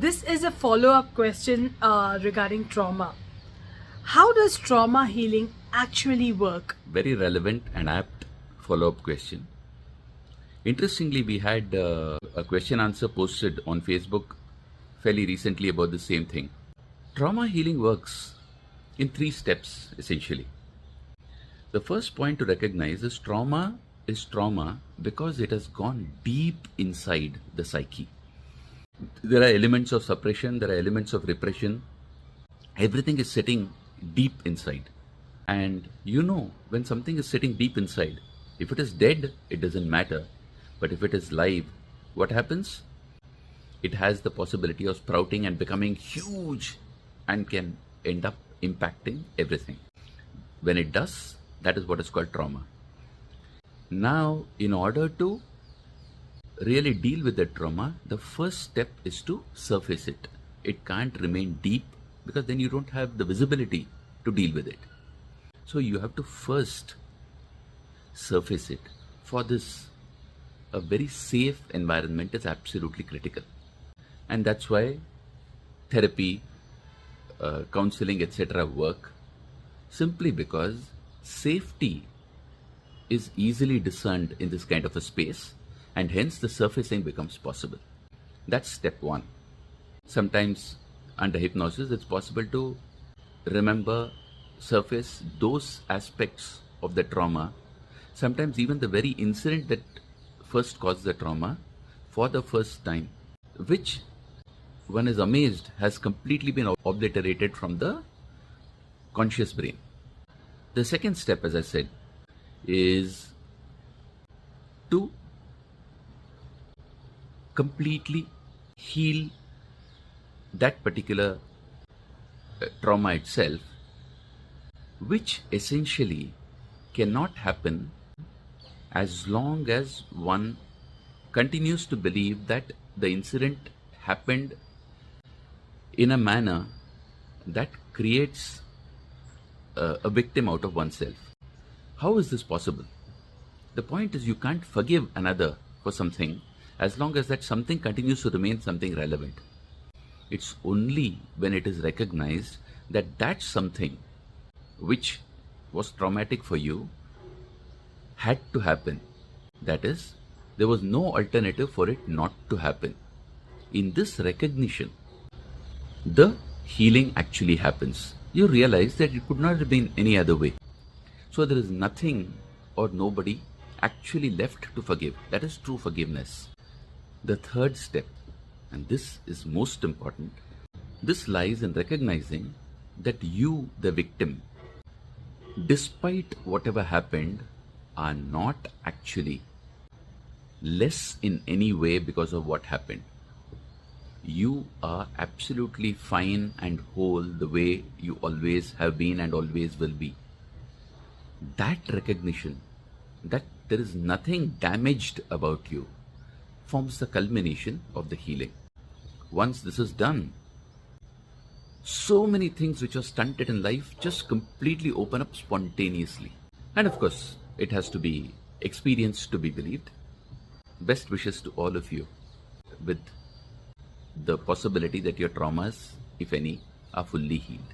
This is a follow-up question regarding trauma. How does trauma healing actually work? Very relevant and apt follow-up question. Interestingly, we had a question answer posted on Facebook fairly recently about the same thing. Trauma healing works in 3 steps essentially. The first point to recognize is trauma because it has gone deep inside the psyche. There are elements of suppression, there are elements of repression. Everything is sitting deep inside. And when something is sitting deep inside, if it is dead, it doesn't matter. But if it is live, what happens? It has the possibility of sprouting and becoming huge and can end up impacting everything. When it does, that is what is called trauma. Now, in order to really deal with that trauma, the first step is to surface it. It can't remain deep because then you don't have the visibility to deal with it. So you have to first surface it. For this, a very safe environment is absolutely critical. And that's why therapy, counseling, etc. work, simply because safety is easily discerned in this kind of a space, and hence the surfacing becomes possible. That's step 1. Sometimes under hypnosis, it's possible to remember, surface those aspects of the trauma, sometimes even the very incident that first caused the trauma for the first time, which one is amazed has completely been obliterated from the conscious brain. The second step, as I said, is to completely heal that particular trauma itself, which essentially cannot happen as long as one continues to believe that the incident happened in a manner that creates a victim out of oneself. How is this possible? The point is, you can't forgive another for something as long as that something continues to remain something relevant. It's only when it is recognized that that something which was traumatic for you had to happen. That is, there was no alternative for it not to happen. In this recognition, the healing actually happens. You realize that it could not have been any other way. So there is nothing or nobody actually left to forgive. That is true forgiveness. The third step, and this is most important, this lies in recognizing that you, the victim, despite whatever happened, are not actually less in any way because of what happened. You are absolutely fine and whole the way you always have been and always will be. That recognition that there is nothing damaged about you forms the culmination of the healing. Once this is done, so many things which are stunted in life just completely open up spontaneously. And of course, it has to be experienced to be believed. Best wishes to all of you, with the possibility that your traumas, if any, are fully healed.